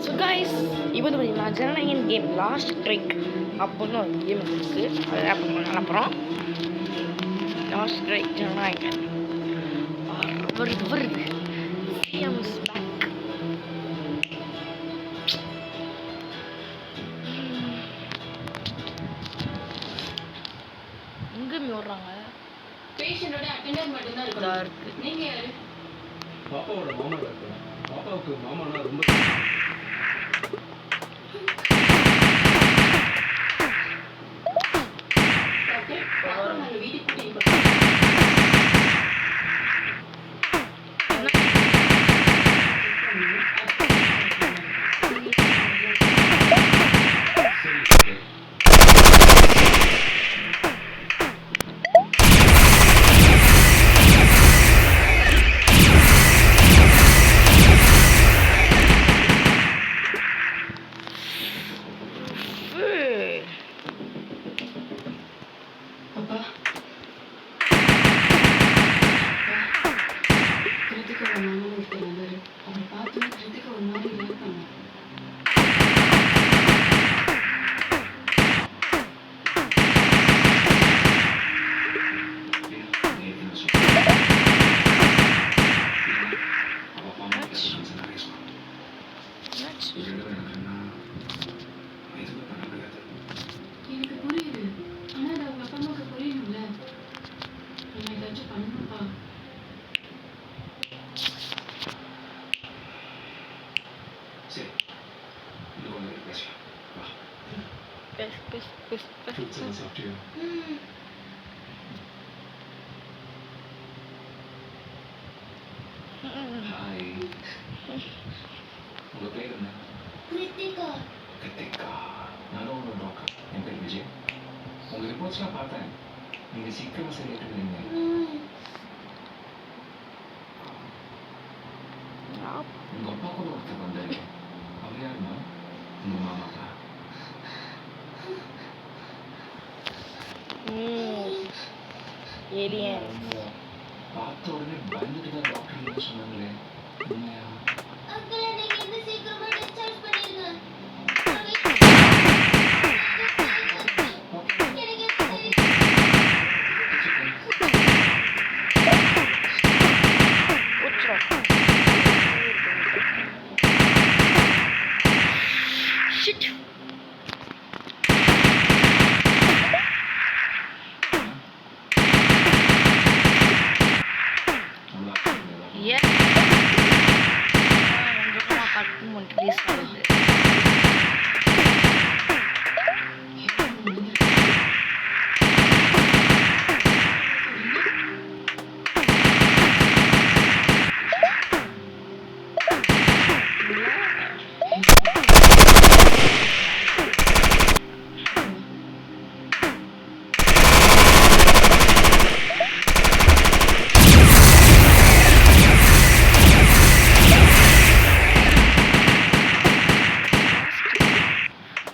So guys இப்போ வந்து பார்த்தீங்கன்னா ஜனநாயகன் கேம் லாஸ்ட் ட்ரிக் அப்படின்னு ஒரு கேம் இருக்குது. அதை ஆப் அனுப்புகிறோம். லாஸ்ட் ட்ரிக் ஜனநாயகன் வருது சிஎம்ஸ் பேக். எங்கேயுமே ஓடுறாங்க. பேஷண்டோட அட்டெண்டர் மட்டும் தான் இருக்கு. நீங்க யாரு? பாப்பாவோட மாமா இருக்காங்க. பாப்பாவுக்கு மாமானா ரொம்ப எனக்கு புரியுது. ஆனா அது அவங்க அப்பா அம்மாவுக்கு புரியணும்ல. நம்ம ஏதாச்சும் பண்ணணும்ப்பா. சரி இது ஒன்று பேசலாம். வா ஃப்ரூட்ஸ் எல்லாம் சாப்பிட்டியா? ஹாய், உங்கள் பேர் என்ன? கிருத்திகா. கிருத்திகா. நானும் உங்கள் டாக்டர். என் பேர் விஜய். உங்கள் ரிப்போர்ட்ஸ்லாம் பார்த்தேன். நீங்கள் சீக்கிரமாக சரியாயிட்டுருந்தீங்க. உங்கள் அப்பா கூட ஒருத்தர் வந்தாரு. அவர் யாருமா? உங்கள் மாமாவா? ஏலியன் பார்த்த உடனே பயந்துட்டு தான் டாக்டர் என்ன சொன்னாங்களே, உண்மையா? அங்கிள், நீங்க என்ன சீக்கிரமா டிஸ்சார்ஜ் பண்ணிருங்க.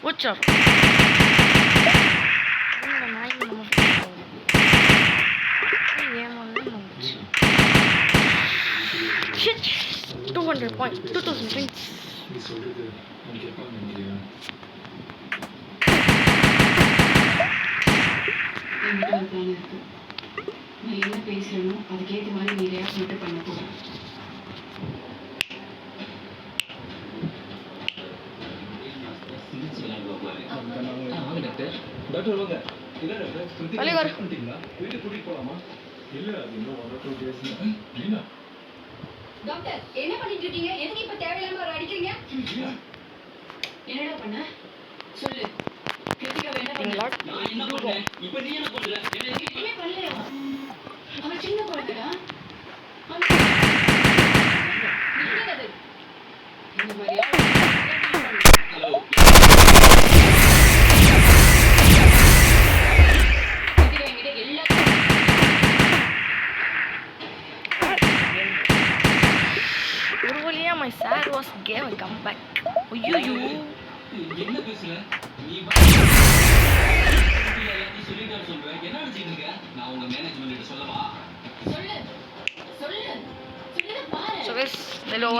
What's up? Shit! 200 points, 2000 points. நீ சொல்றது உனக்கு எப்போ நினைக்கிறியா? என்கிட்ட ஒரு பிளான் இருக்கு. நான் என்ன பேசுறேனோ அதுக்கேற்ற மாதிரி நீ ரியாக்ட் மட்டும் பண்ண போறேன். டாக்டர் வாங்க. இல்ல டாக்டர், வலி வர பண்ணிட்டீங்களா? வீட்டுக்கு கூட்டிட்டு போலாமா? இல்ல, அது இன்னும் 1 or 2 days. லீனா, டாக்டர் என்ன பண்ணிட்டு இருக்கீங்க? எதுக்கு இப்ப தேவையில்லாம வர அடிக்கிறீங்க? என்னடா பண்ண? சொல்லு. கிருத்திகா என்ன பண்ண? நான் என்ன பண்ணேன்? இப்ப நீ என்ன பண்ற? என்ன எதுவுமே பண்ணலையா? அவன் சின்ன குழந்தைடா. என்னது? இந்த மாதிரி ஹலோ கிருத்திகா என்கிட்ட எல்லா ஒரு வழியா my sad was gave a comeback. ஐயோ என்ன பேசுற? நீ எல்லாத்தையும் சொல்லிட்டாரு சொல்ற. என்ன நினைச்சிட்டு இருக்க? நான் உங்க மேனேஜ்மெண்ட் கிட்ட சொல்லவா? சொல்லு. சொல்லுதான் பாரு. So guys, hello.